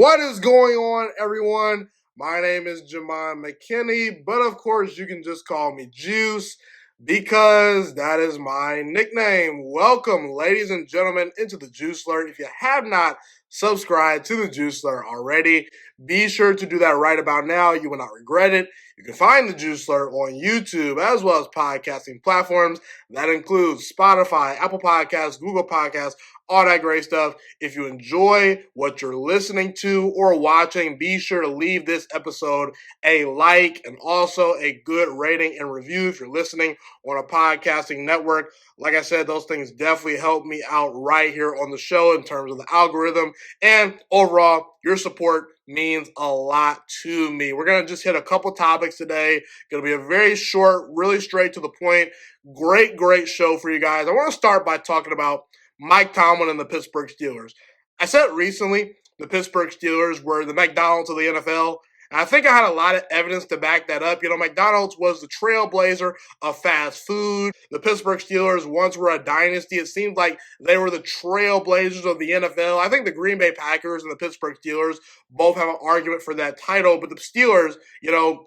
What is going on, everyone? My name is Jamon McKinney, but of course, you can just call me Juice because that is my nickname. Welcome, ladies and gentlemen, into the Juice Alert. If you have not subscribed to the Juice Alert already, be sure to do that right about now. You will not regret it. You can find the Juice Alert on YouTube as well as podcasting platforms. That includes Spotify, Apple Podcasts, Google Podcasts, all that great stuff. If you enjoy what you're listening to or watching, be sure to leave this episode a like and also a good rating and review if you're listening on a podcasting network. Like I said, those things definitely help me out right here on the show in terms of the algorithm. And overall, your support means a lot to me. We're going to just hit a couple topics today. Going to be a very short, really straight to the point. Great show for you guys. I want to start by talking about Mike Tomlin and the Pittsburgh Steelers. I said recently the Pittsburgh Steelers were the McDonald's of the NFL. And I think I had a lot of evidence to back that up. You know, McDonald's was the trailblazer of fast food. The Pittsburgh Steelers once were a dynasty. It seemed like they were the trailblazers of the NFL. I think the Green Bay Packers and the Pittsburgh Steelers both have an argument for that title. But the Steelers, you know,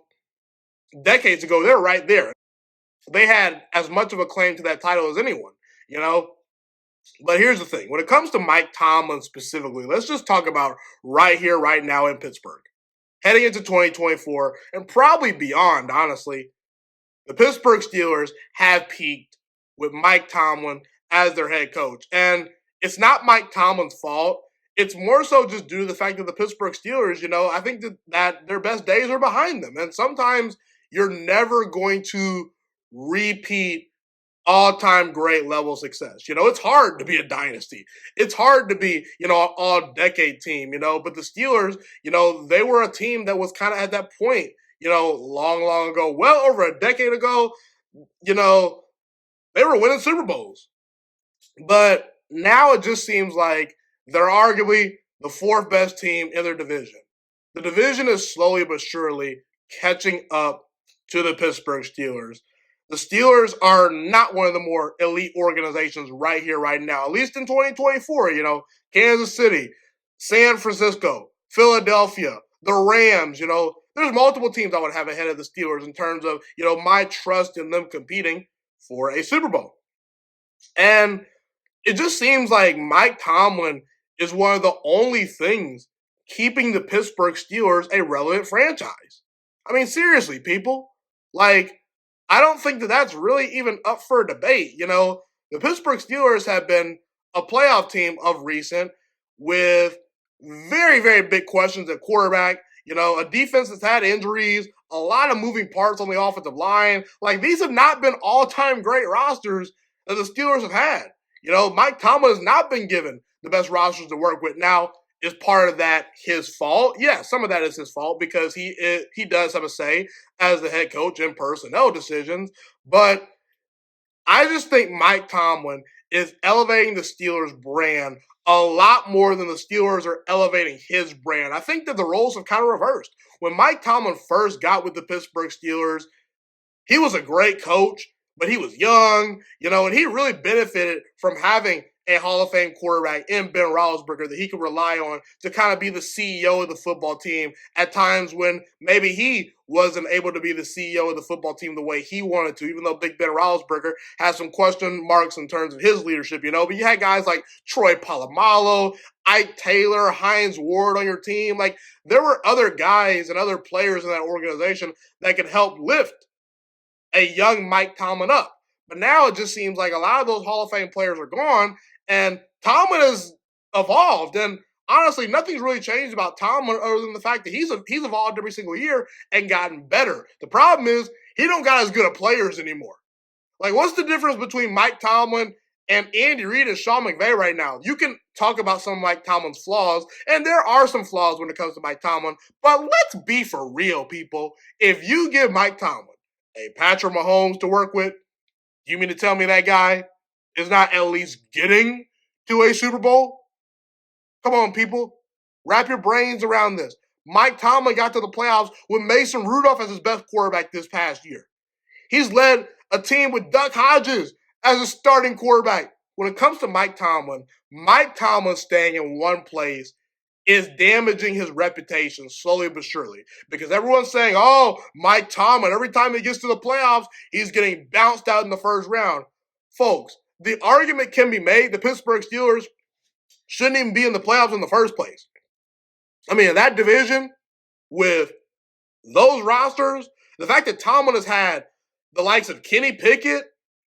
decades ago, they were right there. They had as much of a claim to that title as anyone, you know. But here's the thing. When it comes to Mike Tomlin specifically, let's just talk about right here, right now in Pittsburgh. Heading into 2024 and probably beyond, honestly, the Pittsburgh Steelers have peaked with Mike Tomlin as their head coach. And it's not Mike Tomlin's fault. It's more so just due to the fact that the Pittsburgh Steelers, you know, I think that their best days are behind them. And sometimes you're never going to repeat all-time great level success. You know, it's hard to be a dynasty. It's hard to be, you know, an all-decade team, you know, but the Steelers, you know, they were a team that was kind of at that point, you know, long ago, well over a decade ago, you know, they were winning Super Bowls. But now it just seems like they're arguably the fourth best team in their division. The division is slowly but surely catching up to the Pittsburgh Steelers. The Steelers are not one of the more elite organizations right here, right now, at least in 2024. You know, Kansas City, San Francisco, Philadelphia, the Rams, you know, there's multiple teams I would have ahead of the Steelers in terms of, you know, my trust in them competing for a Super Bowl. And it just seems like Mike Tomlin is one of the only things keeping the Pittsburgh Steelers a relevant franchise. I mean, seriously, people. Like, I don't think that that's really even up for debate. You know, the Pittsburgh Steelers have been a playoff team of recent with very big questions at quarterback. You know, a defense that's had injuries, a lot of moving parts on the offensive line. Like, these have not been all-time great rosters that the Steelers have had. You know, Mike Tomlin has not been given the best rosters to work with. Now, is part of that his fault? Yeah, some of that is his fault because he does have a say as the head coach in personnel decisions. But I just think Mike Tomlin is elevating the Steelers brand a lot more than the Steelers are elevating his brand. I think that the roles have kind of reversed. When Mike Tomlin first got with the Pittsburgh Steelers, he was a great coach, but he was young, you know, and he really benefited from having a Hall of Fame quarterback in Ben Roethlisberger that he could rely on to kind of be the CEO of the football team at times when maybe he wasn't able to be the CEO of the football team the way he wanted to, even though Big Ben Roethlisberger has some question marks in terms of his leadership, you know. But you had guys like Troy Polamalu, Ike Taylor, Hines Ward on your team. Like, there were other guys and other players in that organization that could help lift a young Mike Tomlin up. But now it just seems like a lot of those Hall of Fame players are gone, and Tomlin has evolved. And honestly, nothing's really changed about Tomlin other than the fact that he's evolved every single year and gotten better. The problem is he don't got as good of players anymore. Like, what's the difference between Mike Tomlin and Andy Reid and Sean McVay right now? You can talk about some of Mike Tomlin's flaws, and there are some flaws when it comes to Mike Tomlin, but let's be for real, people. If you give Mike Tomlin a Patrick Mahomes to work with, you mean to tell me that guy is not at least getting to a Super Bowl? Come on, people. Wrap your brains around this. Mike Tomlin got to the playoffs with Mason Rudolph as his best quarterback this past year. He's led a team with Duck Hodges as a starting quarterback. When it comes to Mike Tomlin staying in one place is damaging his reputation slowly but surely. Because everyone's saying, oh, Mike Tomlin, every time he gets to the playoffs, he's getting bounced out in the first round. Folks, the argument can be made the Pittsburgh Steelers shouldn't even be in the playoffs in the first place. I mean, in that division, with those rosters, the fact that Tomlin has had the likes of Kenny Pickett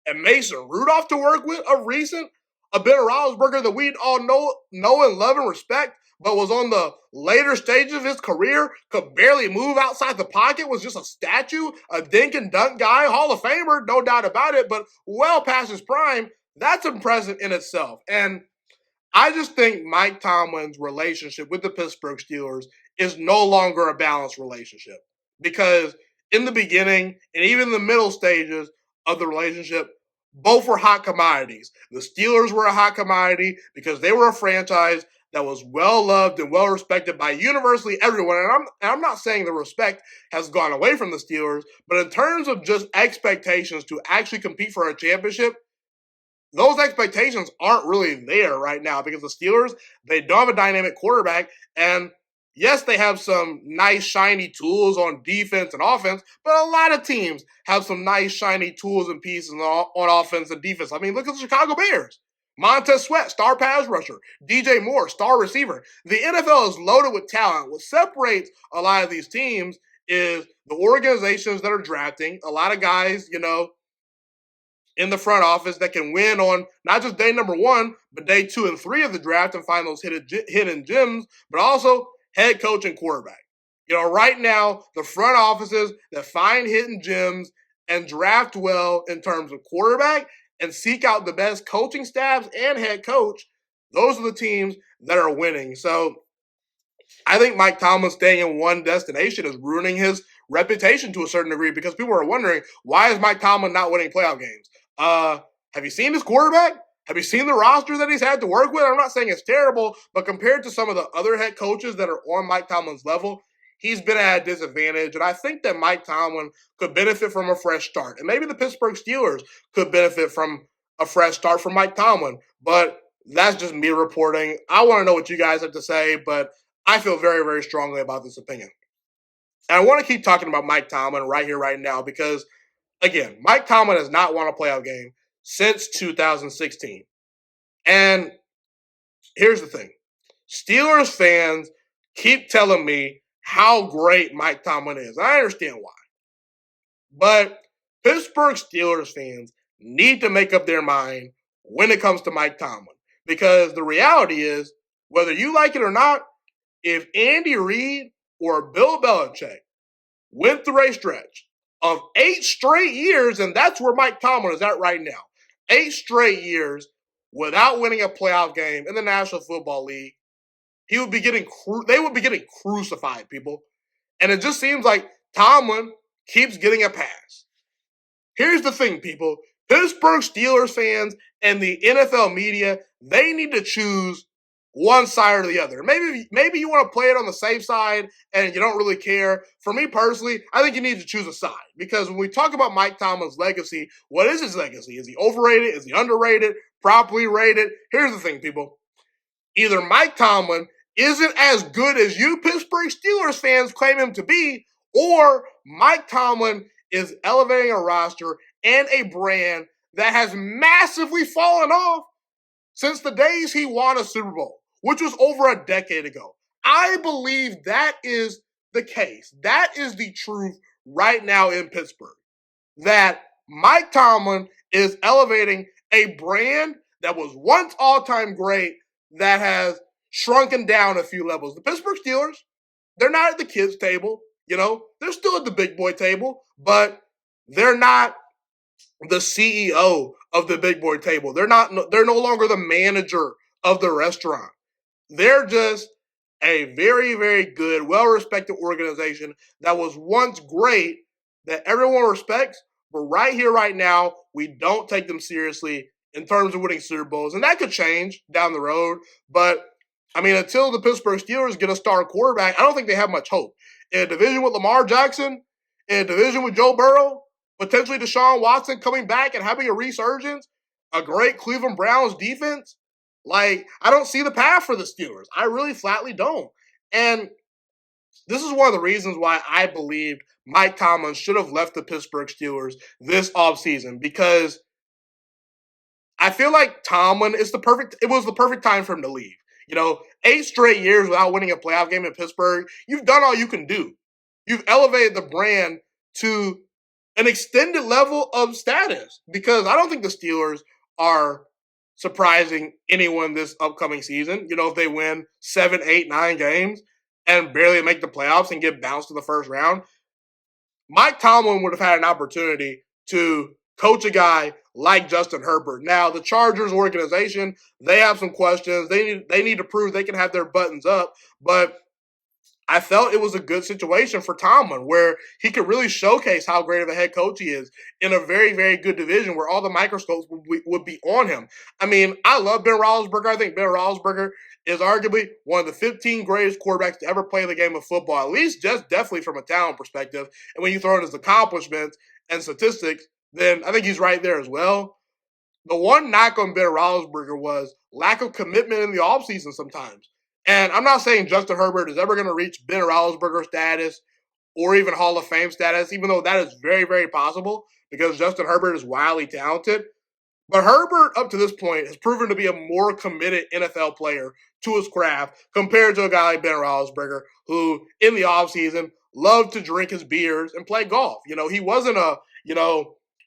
and Mason Rudolph to work with of recent, a Ben Roethlisberger that we all know and love and respect, but was on the later stages of his career, could barely move outside the pocket, was just a statue, a dink and dunk guy, Hall of Famer, no doubt about it, but well past his prime. That's impressive in itself. And I just think Mike Tomlin's relationship with the Pittsburgh Steelers is no longer a balanced relationship because in the beginning and even the middle stages of the relationship, both were hot commodities. The Steelers were a hot commodity because they were a franchise that was well loved and well respected by universally everyone. And I'm not saying the respect has gone away from the Steelers, but in terms of just expectations to actually compete for a championship, those expectations aren't really there right now because the Steelers, they don't have a dynamic quarterback. And yes, they have some nice, shiny tools on defense and offense, but a lot of teams have some nice, shiny tools and pieces on offense and defense. I mean, look at the Chicago Bears. Montez Sweat, star pass rusher. DJ Moore, star receiver. The NFL is loaded with talent. What separates a lot of these teams is the organizations that are drafting. A lot of guys, in the front office that can win on not just day number 1, but day 2 and 3 of the draft and find those hidden gems, but also head coach and quarterback. Right now, the front offices that find hidden gems and draft well in terms of quarterback and seek out the best coaching staffs and head coach, those are the teams that are winning. So I think Mike Tomlin staying in one destination is ruining his reputation to a certain degree because people are wondering, why is Mike Tomlin not winning playoff games? Have you seen his quarterback? Have you seen the roster that he's had to work with? I'm not saying it's terrible, but compared to some of the other head coaches that are on Mike Tomlin's level, he's been at a disadvantage. And I think that Mike Tomlin could benefit from a fresh start. And maybe the Pittsburgh Steelers could benefit from a fresh start from Mike Tomlin. But that's just me reporting. I want to know what you guys have to say, but I feel very, very strongly about this opinion. And I want to keep talking about Mike Tomlin right here, right now, because again, Mike Tomlin has not won a playoff game since 2016. And here's the thing. Steelers fans keep telling me how great Mike Tomlin is. I understand why. But Pittsburgh Steelers fans need to make up their mind when it comes to Mike Tomlin. Because the reality is, whether you like it or not, if Andy Reid or Bill Belichick went through a stretch of 8 straight years, and that's where Mike Tomlin is at right now. 8 straight years without winning a playoff game in the National Football League. They would be getting crucified, people. And it just seems like Tomlin keeps getting a pass. Here's the thing, people. Pittsburgh Steelers fans and the NFL media, they need to choose one side or the other. Maybe you want to play it on the safe side and you don't really care. For me personally, I think you need to choose a side because when we talk about Mike Tomlin's legacy, what is his legacy? Is he overrated? Is he underrated? Properly rated? Here's the thing, people. Either Mike Tomlin isn't as good as you Pittsburgh Steelers fans claim him to be, or Mike Tomlin is elevating a roster and a brand that has massively fallen off since the days he won a Super Bowl, which was over a decade ago. I believe that is the case. That is the truth right now in Pittsburgh. That Mike Tomlin is elevating a brand that was once all-time great that has shrunken down a few levels. The Pittsburgh Steelers, they're not at the kids' table. They're still at the big boy table, but they're not the CEO of the big boy table. They're no longer the manager of the restaurant. They're just a very, very good, well-respected organization that was once great, that everyone respects, but right here, right now, we don't take them seriously in terms of winning Super Bowls. And that could change down the road. But, until the Pittsburgh Steelers get a star quarterback, I don't think they have much hope. In a division with Lamar Jackson, in a division with Joe Burrow, potentially Deshaun Watson coming back and having a resurgence, a great Cleveland Browns defense, Like, I don't see the path for the Steelers. I really flatly don't. And this is one of the reasons why I believed Mike Tomlin should have left the Pittsburgh Steelers this offseason, because I feel like Tomlin is it was the perfect time for him to leave. 8 straight years without winning a playoff game in Pittsburgh, you've done all you can do. You've elevated the brand to an extended level of status, because I don't think the Steelers are surprising anyone this upcoming season. If they win 7, 8, 9 games and barely make the playoffs and get bounced to the first round, Mike Tomlin would have had an opportunity to coach a guy like Justin Herbert. Now, the Chargers organization, they have some questions. They need to prove they can have their buttons up, but I felt it was a good situation for Tomlin, where he could really showcase how great of a head coach he is in a very, very good division where all the microscopes would be on him. I mean, I love Ben Roethlisberger. I think Ben Roethlisberger is arguably one of the 15 greatest quarterbacks to ever play the game of football, at least just definitely from a talent perspective. And when you throw in his accomplishments and statistics, then I think he's right there as well. The one knock on Ben Roethlisberger was lack of commitment in the offseason sometimes. And I'm not saying Justin Herbert is ever going to reach Ben Roethlisberger status or even Hall of Fame status, even though that is very, very possible, because Justin Herbert is wildly talented. But Herbert, up to this point, has proven to be a more committed NFL player to his craft compared to a guy like Ben Roethlisberger, who in the offseason loved to drink his beers and play golf. He wasn't a,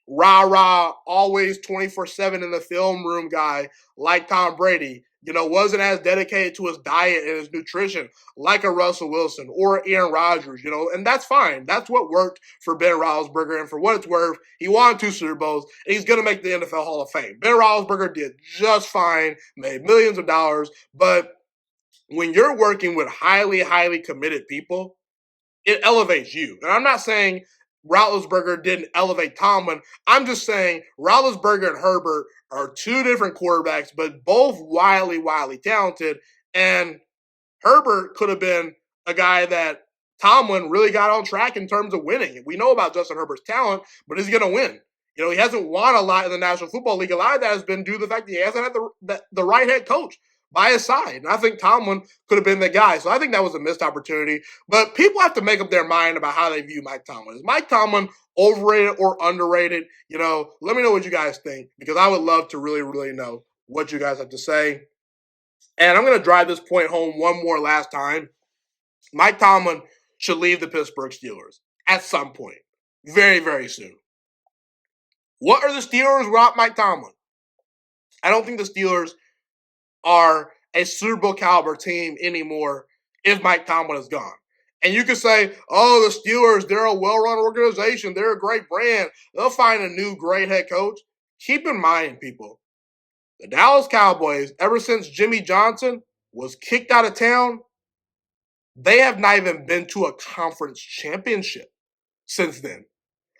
rah-rah, always 24/7 in the film room guy like Tom Brady. Wasn't as dedicated to his diet and his nutrition like a Russell Wilson or Aaron Rodgers, and that's fine. That's what worked for Ben Roethlisberger, and for what it's worth, he won 2 Super Bowls, and he's going to make the NFL Hall of Fame. Ben Roethlisberger did just fine, made millions of dollars, but when you're working with highly, highly committed people, it elevates you. And I'm not saying Roethlisberger didn't elevate Tomlin. I'm just saying Roethlisberger and Herbert are 2 different quarterbacks, but both wildly, wildly talented. And Herbert could have been a guy that Tomlin really got on track in terms of winning. We know about Justin Herbert's talent, but is he going to win? He hasn't won a lot in the National Football League. A lot of that has been due to the fact that he hasn't had the right head coach by his side. And I think Tomlin could have been the guy. So I think that was a missed opportunity. But people have to make up their mind about how they view Mike Tomlin. Is Mike Tomlin overrated or underrated? Let me know what you guys think, because I would love to really, really know what you guys have to say. And I'm going to drive this point home one more last time. Mike Tomlin should leave the Pittsburgh Steelers at some point. Very, very soon. What are the Steelers without Mike Tomlin? I don't think the Steelers are a Super Bowl caliber team anymore if Mike Tomlin is gone. And you could say, oh, the Steelers, they're a well-run organization. They're a great brand. They'll find a new great head coach. Keep in mind, people, the Dallas Cowboys, ever since Jimmy Johnson was kicked out of town, they have not even been to a conference championship since then.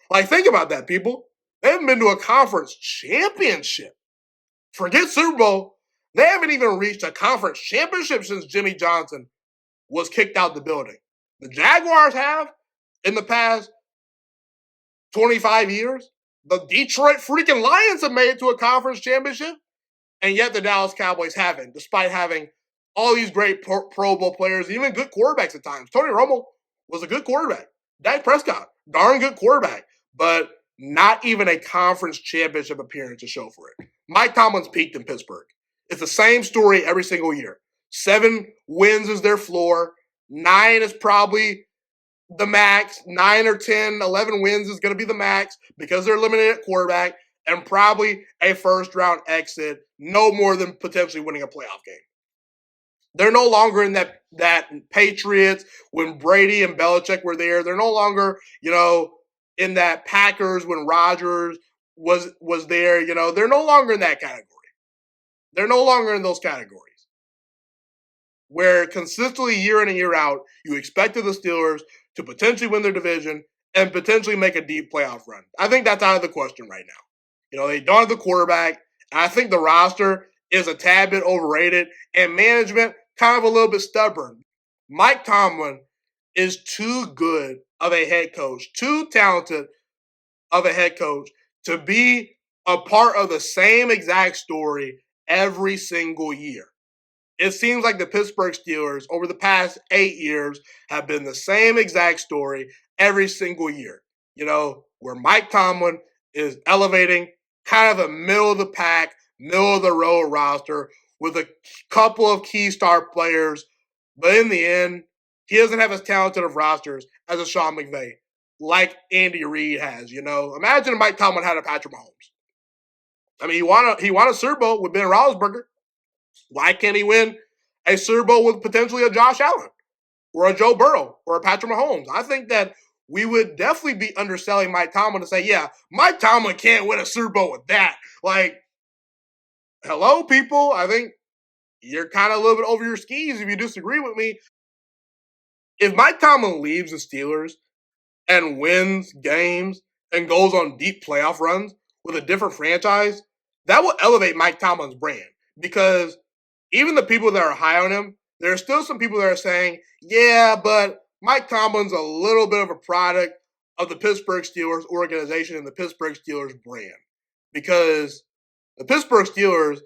Like, think about that, people. They haven't been to a conference championship. Forget Super Bowl. They haven't even reached a conference championship since Jimmy Johnson was kicked out the building. The Jaguars have in the past 25 years. The Detroit freaking Lions have made it to a conference championship, and yet the Dallas Cowboys haven't, despite having all these great Pro Bowl players, even good quarterbacks at times. Tony Romo was a good quarterback. Dak Prescott, darn good quarterback, but not even a conference championship appearance to show for it. Mike Tomlin's peaked in Pittsburgh. It's the same story every single year. 7 wins is their floor. 9 is probably the max. 9 or 10, 11 wins is going to be the max because they're eliminated at quarterback, and probably a first-round exit, no more than potentially winning a playoff game. They're no longer in that Patriots when Brady and Belichick were there. They're no longer, in that Packers when Rodgers was there. They're no longer in that category. They're no longer in those categories where consistently year in and year out, you expected the Steelers to potentially win their division and potentially make a deep playoff run. I think that's out of the question right now. They don't have the quarterback. And I think the roster is a tad bit overrated, and management kind of a little bit stubborn. Mike Tomlin is too good of a head coach, too talented of a head coach to be a part of the same exact story every single year. It seems like the Pittsburgh Steelers over the past 8 years have been the same exact story every single year. Where Mike Tomlin is elevating kind of a middle of the pack, middle of the road roster with a couple of key star players, but in the end, he doesn't have as talented of rosters as a Sean McVay, like Andy Reid has. Imagine if Mike Tomlin had a Patrick Mahomes. I mean, he won a Super Bowl with Ben Roethlisberger. Why can't he win a Super Bowl with potentially a Josh Allen or a Joe Burrow or a Patrick Mahomes? I think that we would definitely be underselling Mike Tomlin to say, yeah, Mike Tomlin can't win a Super Bowl with that. Like, hello, people. I think you're kind of a little bit over your skis if you disagree with me. If Mike Tomlin leaves the Steelers and wins games and goes on deep playoff runs with a different franchise, that will elevate Mike Tomlin's brand. Because even the people that are high on him, there are still some people that are saying, yeah, but Mike Tomlin's a little bit of a product of the Pittsburgh Steelers organization and the Pittsburgh Steelers brand. Because the Pittsburgh Steelers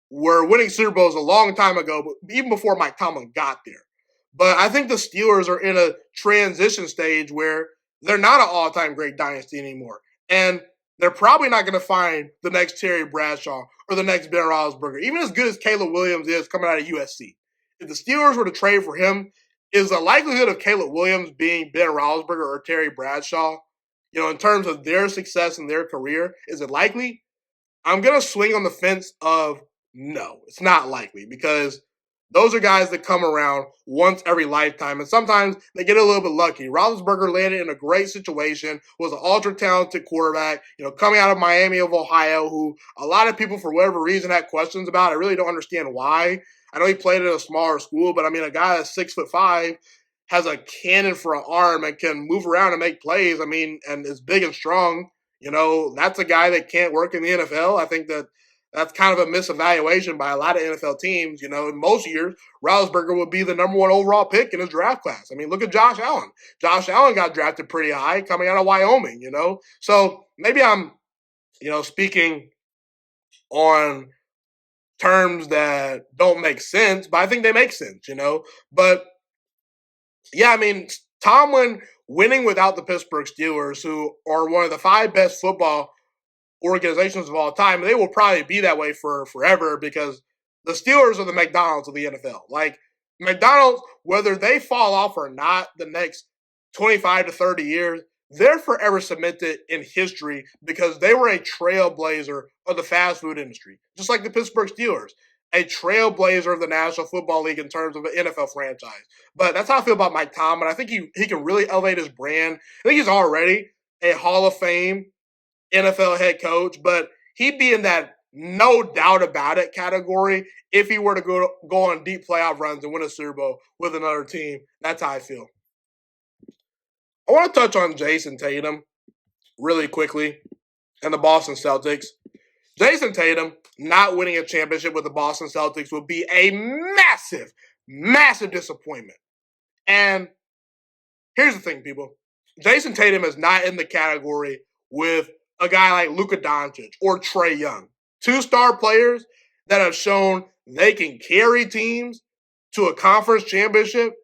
were winning Super Bowls a long time ago, but even before Mike Tomlin got there. But I think the Steelers are in a transition stage where they're not an all-time great dynasty anymore. And they're probably not going to find the next Terry Bradshaw or the next Ben Roethlisberger, even as good as Caleb Williams is coming out of USC. If the Steelers were to trade for him, is the likelihood of Caleb Williams being Ben Roethlisberger or Terry Bradshaw, in terms of their success in their career, is it likely? I'm going to swing on the fence of no, it's not likely, because those are guys that come around once every lifetime, and sometimes they get a little bit lucky. Roethlisberger landed in a great situation, was an ultra-talented quarterback, coming out of Miami of Ohio, who a lot of people, for whatever reason, had questions about. I really don't understand why. I know he played at a smaller school, but I mean, a guy that's 6'5" has a cannon for an arm and can move around and make plays. I mean, and is big and strong. That's a guy that can't work in the NFL. I think that's kind of a misevaluation by a lot of NFL teams. In most years, Roethlisberger would be the number 1 overall pick in his draft class. I mean, look at Josh Allen. Josh Allen got drafted pretty high coming out of Wyoming, So maybe I'm, speaking on terms that don't make sense, but I think they make sense, But, yeah, I mean, Tomlin winning without the Pittsburgh Steelers, who are one of the 5 best football organizations of all time, they will probably be that way for forever, because the Steelers are the McDonald's of the NFL. Like, McDonald's, whether they fall off or not the next 25 to 30 years, they're forever cemented in history because they were a trailblazer of the fast food industry, just like the Pittsburgh Steelers, a trailblazer of the National Football League in terms of an NFL franchise. But that's how I feel about Mike Tomlin. I think he can really elevate his brand. I think he's already a Hall of Fame NFL head coach, but he'd be in that no doubt about it category if he were to go on deep playoff runs and win a Super Bowl with another team. That's how I feel. I want to touch on Jayson Tatum really quickly and the Boston Celtics. Jayson Tatum not winning a championship with the Boston Celtics would be a massive, massive disappointment. And here's the thing, people. Jayson Tatum is not in the category with a guy like Luka Doncic or Trae Young, 2-star players that have shown they can carry teams to a conference championship.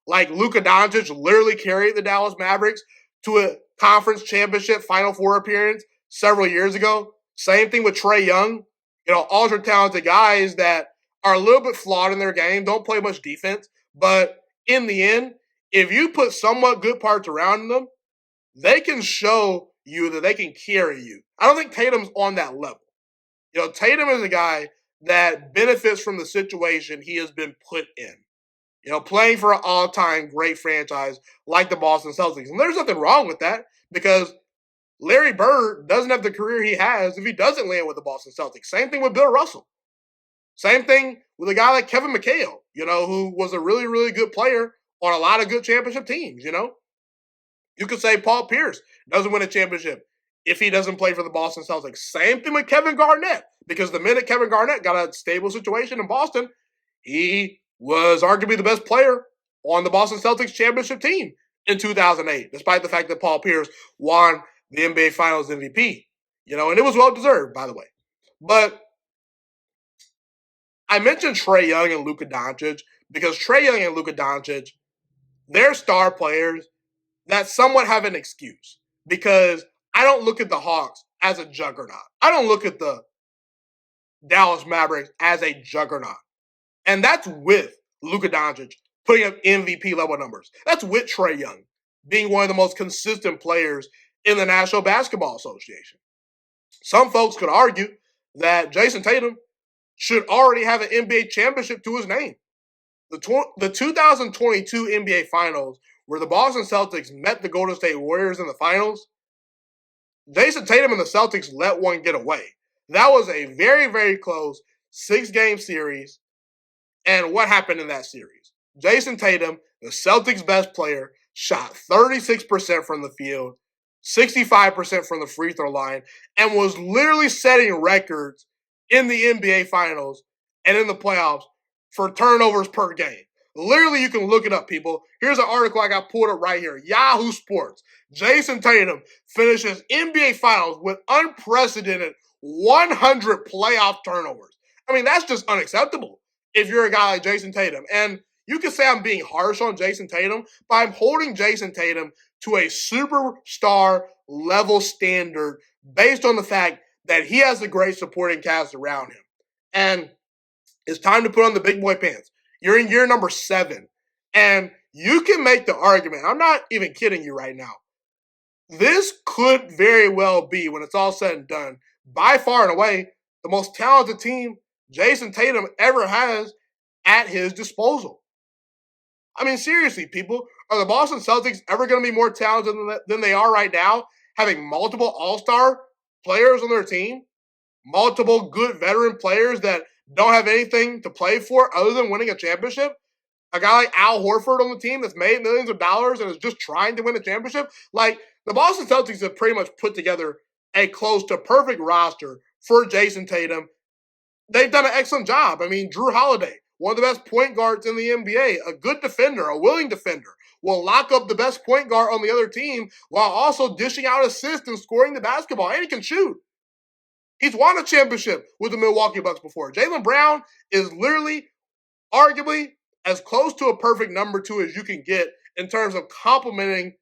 Like Luka Doncic literally carried the Dallas Mavericks to a conference championship Final Four appearance several years ago. Same thing with Trae Young. Ultra talented guys that are a little bit flawed in their game, don't play much defense, but in the end, if you put somewhat good parts around them, they can show you that they can carry you. I don't think Tatum's on that level. Tatum is a guy that benefits from the situation he has been put in. Playing for an all-time great franchise like the Boston Celtics. And there's nothing wrong with that, because Larry Bird doesn't have the career he has if he doesn't land with the Boston Celtics. Same thing with Bill Russell. Same thing with a guy like Kevin McHale, who was a really, really good player on a lot of good championship teams, You could say Paul Pierce doesn't win a championship if he doesn't play for the Boston Celtics. Same thing with Kevin Garnett, because the minute Kevin Garnett got a stable situation in Boston, he was arguably the best player on the Boston Celtics championship team in 2008, despite the fact that Paul Pierce won the NBA Finals MVP. And it was well-deserved, by the way. But I mentioned Trae Young and Luka Doncic because Trae Young and Luka Doncic, they're star players that somewhat have an excuse because I don't look at the Hawks as a juggernaut. I don't look at the Dallas Mavericks as a juggernaut. And that's with Luka Doncic putting up MVP level numbers. That's with Trae Young being one of the most consistent players in the National Basketball Association. Some folks could argue that Jayson Tatum should already have an NBA championship to his name. The 2022 NBA Finals, where the Boston Celtics met the Golden State Warriors in the finals, Jayson Tatum and the Celtics let one get away. That was a very, very close 6-game series. And what happened in that series? Jayson Tatum, the Celtics' best player, shot 36% from the field, 65% from the free throw line, and was literally setting records in the NBA Finals and in the playoffs for turnovers per game. Literally, you can look it up, people. Here's an article I got pulled up right here. Yahoo Sports. Jayson Tatum finishes NBA Finals with unprecedented 100 playoff turnovers. I mean, that's just unacceptable if you're a guy like Jayson Tatum. And you can say I'm being harsh on Jayson Tatum, but I'm holding Jayson Tatum to a superstar level standard based on the fact that he has a great supporting cast around him. And it's time to put on the big boy pants. You're in year number 7. And you can make the argument, I'm not even kidding you right now. This could very well be, when it's all said and done, by far and away, the most talented team Jayson Tatum ever has at his disposal. I mean, seriously, people, are the Boston Celtics ever going to be more talented than they are right now, having multiple all-star players on their team, multiple good veteran players that don't have anything to play for other than winning a championship? A guy like Al Horford on the team that's made millions of dollars and is just trying to win a championship? Like, the Boston Celtics have pretty much put together a close to perfect roster for Jayson Tatum. They've done an excellent job. I mean, Drew Holiday, one of the best point guards in the NBA, a good defender, a willing defender, will lock up the best point guard on the other team while also dishing out assists and scoring the basketball. And he can shoot. He's won a championship with the Milwaukee Bucks before. Jaylen Brown is literally, arguably, as close to a perfect number 2 as you can get in terms of complementing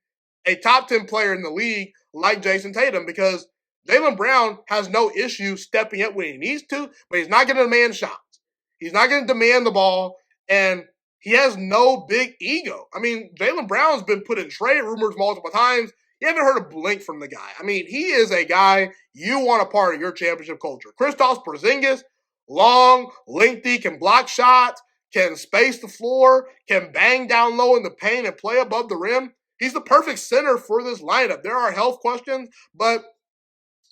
a top 10 player in the league like Jayson Tatum, because Jaylen Brown has no issue stepping up when he needs to, but he's not going to demand shots. He's not going to demand the ball, and he has no big ego. I mean, Jaylen Brown's been put in trade rumors multiple times. You haven't heard a blink from the guy. I mean, he is a guy you want a part of your championship culture. Kristaps Porzingis, long, lengthy, can block shots, can space the floor, can bang down low in the paint and play above the rim. He's the perfect center for this lineup. There are health questions, but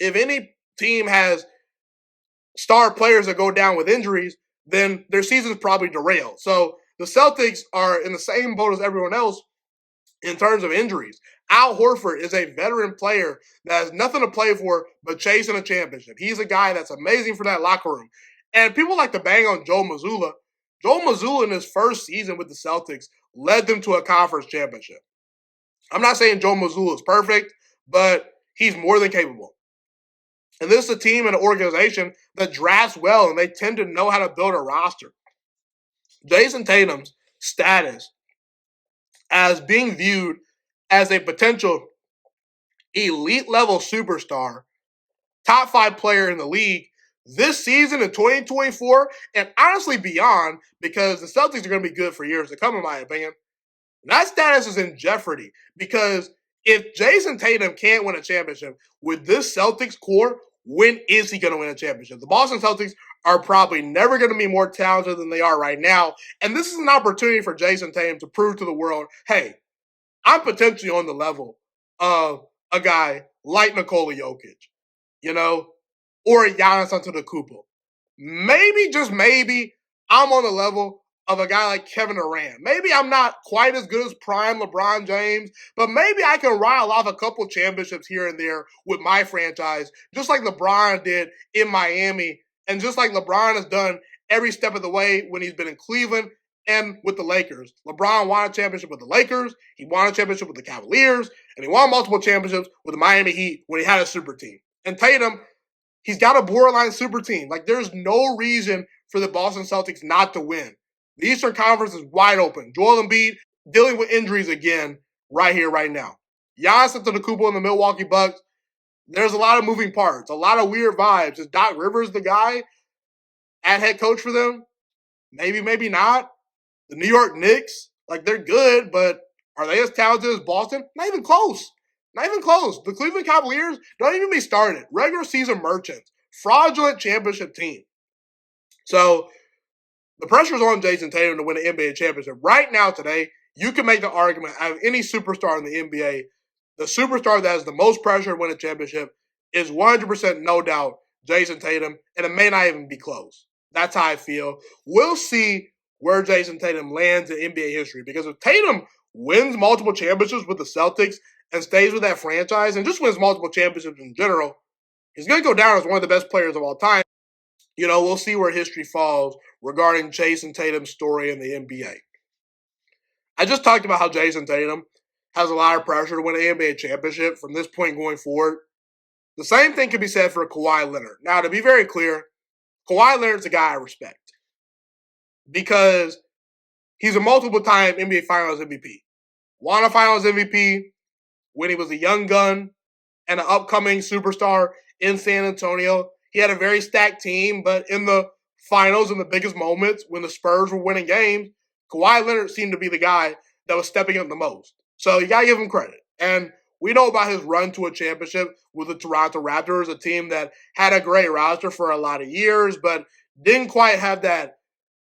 if any team has star players that go down with injuries, then their season's probably derailed. So the Celtics are in the same boat as everyone else in terms of injuries. Al Horford is a veteran player that has nothing to play for but chasing a championship. He's a guy that's amazing for that locker room. And people like to bang on Joe Mazzulla. Joe Mazzulla in his first season with the Celtics led them to a conference championship. I'm not saying Joe Mazzulla is perfect, but he's more than capable. And this is a team and an organization that drafts well, and they tend to know how to build a roster. Jayson Tatum's status as being viewed as a potential elite-level superstar, top 5 player in the league this season in 2024, and honestly beyond, because the Celtics are going to be good for years to come, in my opinion. That status is in jeopardy because if Jayson Tatum can't win a championship with this Celtics core, when is he going to win a championship? The Boston Celtics are probably never going to be more talented than they are right now, and this is an opportunity for Jayson Tatum to prove to the world, hey, I'm potentially on the level of a guy like Nikola Jokic, or a Giannis Antetokounmpo. Maybe, just maybe, I'm on the level of a guy like Kevin Durant. Maybe I'm not quite as good as prime LeBron James, but maybe I can rile off a couple championships here and there with my franchise, just like LeBron did in Miami, and just like LeBron has done every step of the way when he's been in Cleveland and with the Lakers. LeBron won a championship with the Lakers, he won a championship with the Cavaliers, and he won multiple championships with the Miami Heat when he had a super team. And Tatum, He's got a borderline super team. Like, there's no reason for the Boston Celtics not to win. The Eastern Conference is wide open. Joel Embiid dealing with injuries again right here, right now. Giannis Antetokounmpo in the Milwaukee Bucks, there's a lot of moving parts, a lot of weird vibes. Is Doc Rivers the guy at head coach for them? Maybe, maybe not. The New York Knicks, like, they're good, but are they as talented as Boston? Not even close. Not even close. The Cleveland Cavaliers, don't even be started. Regular season merchants. Fraudulent championship team. So the pressure's on Jayson Tatum to win an NBA championship. Right now, today, you can make the argument out of any superstar in the NBA, the superstar that has the most pressure to win a championship is 100% no doubt Jayson Tatum, and it may not even be close. That's how I feel. We'll see where Jayson Tatum lands in NBA history, because if Tatum wins multiple championships with the Celtics and stays with that franchise and just wins multiple championships in general, he's going to go down as one of the best players of all time. You know, we'll see where history falls regarding Jayson Tatum's story in the NBA. I just talked about how Jayson Tatum has a lot of pressure to win an NBA championship from this point going forward. The same thing can be said for Kawhi Leonard. Now, to be very clear, Kawhi Leonard's a guy I respect because he's a multiple-time NBA Finals MVP. Won a Finals MVP when he was a young gun and an upcoming superstar in San Antonio. He had a very stacked team, but in the finals, in the biggest moments, when the Spurs were winning games, Kawhi Leonard seemed to be the guy that was stepping up the most. So you got to give him credit. And we know about his run to a championship with the Toronto Raptors, a team that had a great roster for a lot of years, but didn't quite have that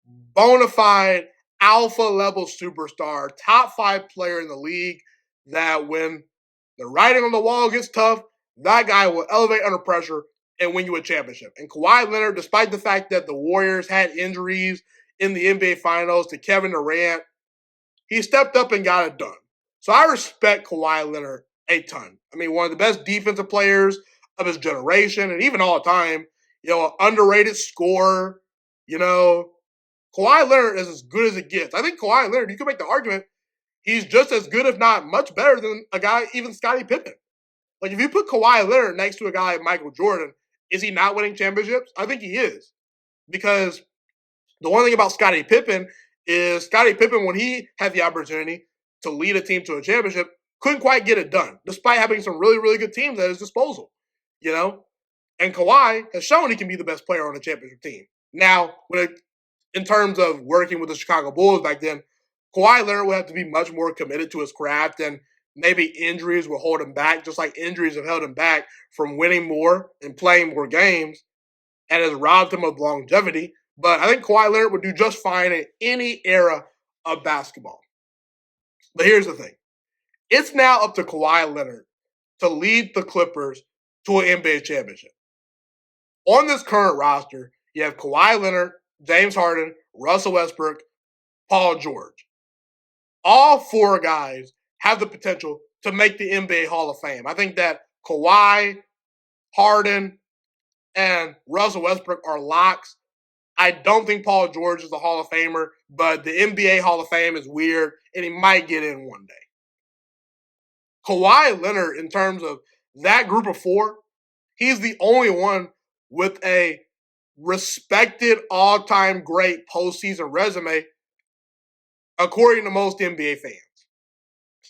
bona fide alpha-level superstar, top 5 player in the league, that when the writing on the wall gets tough, that guy will elevate under pressure and win you a championship. And Kawhi Leonard, despite the fact that the Warriors had injuries in the NBA Finals to Kevin Durant, he stepped up and got it done. So I respect Kawhi Leonard a ton. I mean, one of the best defensive players of his generation and even all time, you know, an underrated scorer. You know, Kawhi Leonard is as good as it gets. I think Kawhi Leonard, you can make the argument, he's just as good, if not much better than a guy, even Scottie Pippen. Like, if you put Kawhi Leonard next to a guy like Michael Jordan, is he not winning championships? I think he is. Because the one thing about Scottie Pippen is Scottie Pippen, when he had the opportunity to lead a team to a championship, couldn't quite get it done, despite having some really, really good teams at his disposal. You know? And Kawhi has shown he can be the best player on a championship team. Now, in terms of working with the Chicago Bulls back then, Kawhi Leonard would have to be much more committed to his craft, and maybe injuries will hold him back, just like injuries have held him back from winning more and playing more games and has robbed him of longevity. But I think Kawhi Leonard would do just fine in any era of basketball. But here's the thing. It's now up to Kawhi Leonard to lead the Clippers to an NBA championship. On this current roster, you have Kawhi Leonard, James Harden, Russell Westbrook, Paul George. All 4 guys have the potential to make the NBA Hall of Fame. I think that Kawhi, Harden, and Russell Westbrook are locks. I don't think Paul George is a Hall of Famer, but the NBA Hall of Fame is weird, and he might get in one day. Kawhi Leonard, in terms of that group of 4, he's the only one with a respected all-time great postseason resume, according to most NBA fans.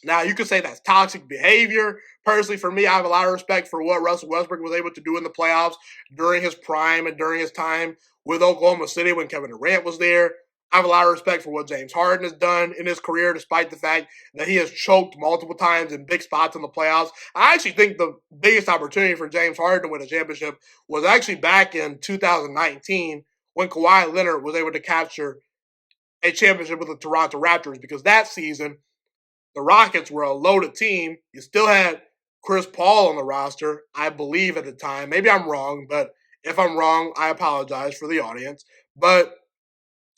Now, you could say that's toxic behavior. Personally, for me, I have a lot of respect for what Russell Westbrook was able to do in the playoffs during his prime and during his time with Oklahoma City when Kevin Durant was there. I have a lot of respect for what James Harden has done in his career, despite the fact that he has choked multiple times in big spots in the playoffs. I actually think the biggest opportunity for James Harden to win a championship was actually back in 2019 when Kawhi Leonard was able to capture a championship with the Toronto Raptors, because that season, the Rockets were a loaded team. You still had Chris Paul on the roster, I believe, at the time. Maybe I'm wrong, but if I'm wrong, I apologize for the audience. But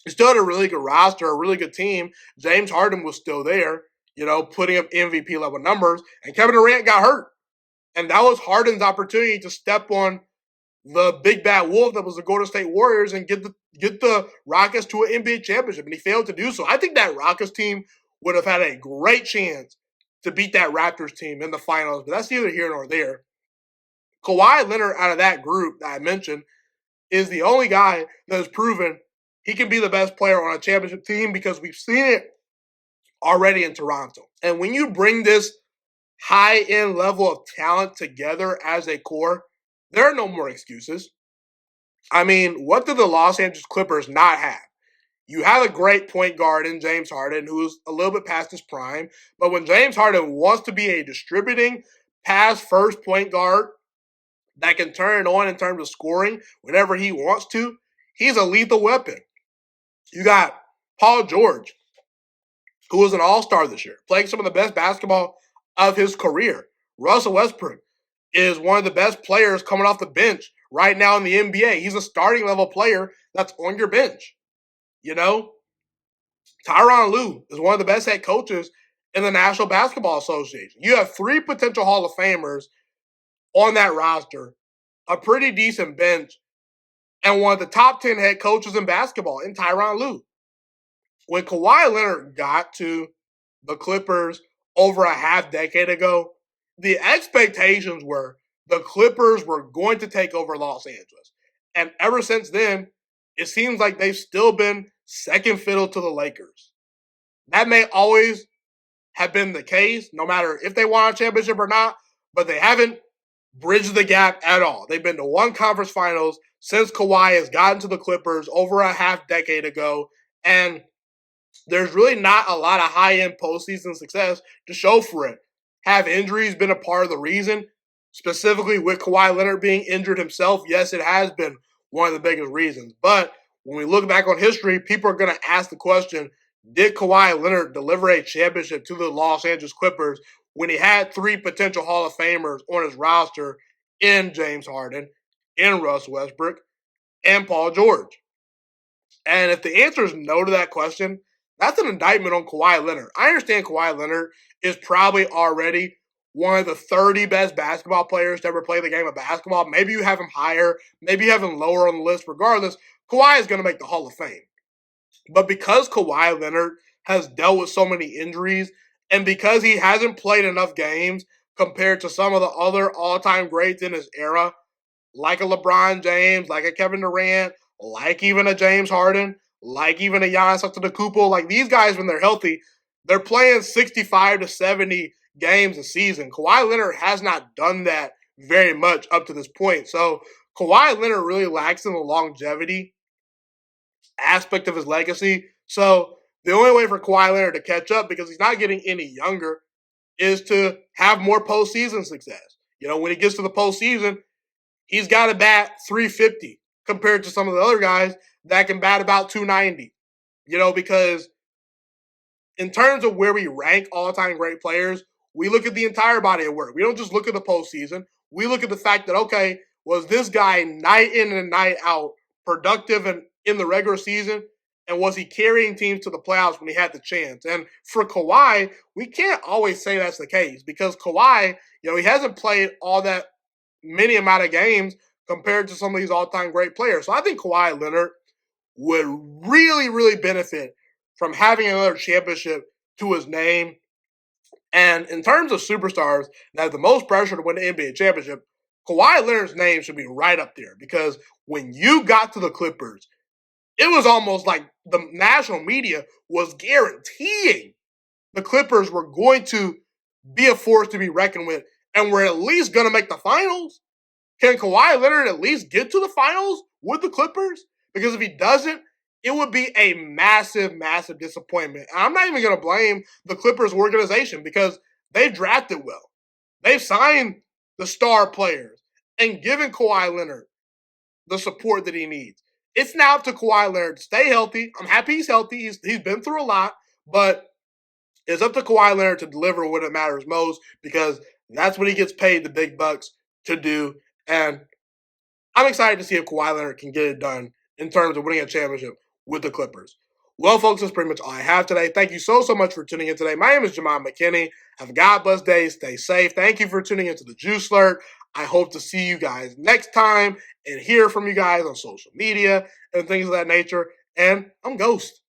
you still had a really good roster, a really good team. James Harden was still there, you know, putting up MVP-level numbers. And Kevin Durant got hurt. And that was Harden's opportunity to step on the big bad wolf that was the Golden State Warriors and get the Rockets to an NBA championship. And he failed to do so. I think that Rockets team would have had a great chance to beat that Raptors team in the finals. But that's neither here nor there. Kawhi Leonard out of that group that I mentioned is the only guy that has proven he can be the best player on a championship team because we've seen it already in Toronto. And when you bring this high-end level of talent together as a core, there are no more excuses. I mean, what did the Los Angeles Clippers not have? You have a great point guard in James Harden who's a little bit past his prime, but when James Harden wants to be a distributing pass-first point guard that can turn it on in terms of scoring whenever he wants to, he's a lethal weapon. You got Paul George, who was an all-star this year, playing some of the best basketball of his career. Russell Westbrook is one of the best players coming off the bench right now in the NBA. He's a starting level player that's on your bench. You know, Tyronn Lue is one of the best head coaches in the National Basketball Association. You have 3 potential Hall of Famers on that roster, a pretty decent bench, and one of the top 10 head coaches in basketball in Tyronn Lue. When Kawhi Leonard got to the Clippers over a half decade ago, the expectations were the Clippers were going to take over Los Angeles. And ever since then, it seems like they've still been second fiddle to the Lakers. That may always have been the case, no matter if they won a championship or not, but they haven't bridged the gap at all. They've been to one conference finals since Kawhi has gotten to the Clippers over a half decade ago, and there's really not a lot of high-end postseason success to show for it. Have injuries been a part of the reason? Specifically with Kawhi Leonard being injured himself, yes, it has been one of the biggest reasons. But when we look back on history, people are going to ask the question, did Kawhi Leonard deliver a championship to the Los Angeles Clippers when he had 3 potential Hall of Famers on his roster in James Harden, in Russell Westbrook, and Paul George? And if the answer is no to that question, that's an indictment on Kawhi Leonard. I understand Kawhi Leonard is probably already one of the 30 best basketball players to ever play the game of basketball. Maybe you have him higher, maybe you have him lower on the list. Regardless, Kawhi is going to make the Hall of Fame. But because Kawhi Leonard has dealt with so many injuries, and because he hasn't played enough games compared to some of the other all-time greats in his era, like a LeBron James, like a Kevin Durant, like even a James Harden, like even a Giannis Antetokounmpo, like these guys when they're healthy, they're playing 65 to 70 games a season. Kawhi Leonard has not done that very much up to this point. So Kawhi Leonard really lacks in the longevity aspect of his legacy. So the only way for Kawhi Leonard to catch up, because he's not getting any younger, is to have more postseason success. You know, when he gets to the postseason, he's got to bat 350 compared to some of the other guys that can bat about 290. You know, because in terms of where we rank all-time great players, we look at the entire body of work. We don't just look at the postseason. We look at the fact that, okay, was this guy night in and night out productive and in the regular season? And was he carrying teams to the playoffs when he had the chance? And for Kawhi, we can't always say that's the case because Kawhi, you know, he hasn't played all that many amount of games compared to some of these all-time great players. So I think Kawhi Leonard would really, really benefit from having another championship to his name. And in terms of superstars that have the most pressure to win the NBA championship, Kawhi Leonard's name should be right up there because when you got to the Clippers, it was almost like the national media was guaranteeing the Clippers were going to be a force to be reckoned with and were at least going to make the finals. Can Kawhi Leonard at least get to the finals with the Clippers? Because if he doesn't, it would be a massive, massive disappointment. And I'm not even going to blame the Clippers organization because they've drafted well. They've signed the star players and given Kawhi Leonard the support that he needs. It's now up to Kawhi Leonard to stay healthy. I'm happy he's healthy. He's been through a lot, but it's up to Kawhi Leonard to deliver when it matters most because that's what he gets paid the big bucks to do. And I'm excited to see if Kawhi Leonard can get it done in terms of winning a championship with the Clippers. Well, folks, that's pretty much all I have today. Thank you so much for tuning in today. My name is Jamal McKinney. Have a God-blessed day. Stay safe. Thank you for tuning into the Juice Alert. I hope to see you guys next time and hear from you guys on social media and things of that nature. And I'm Ghost.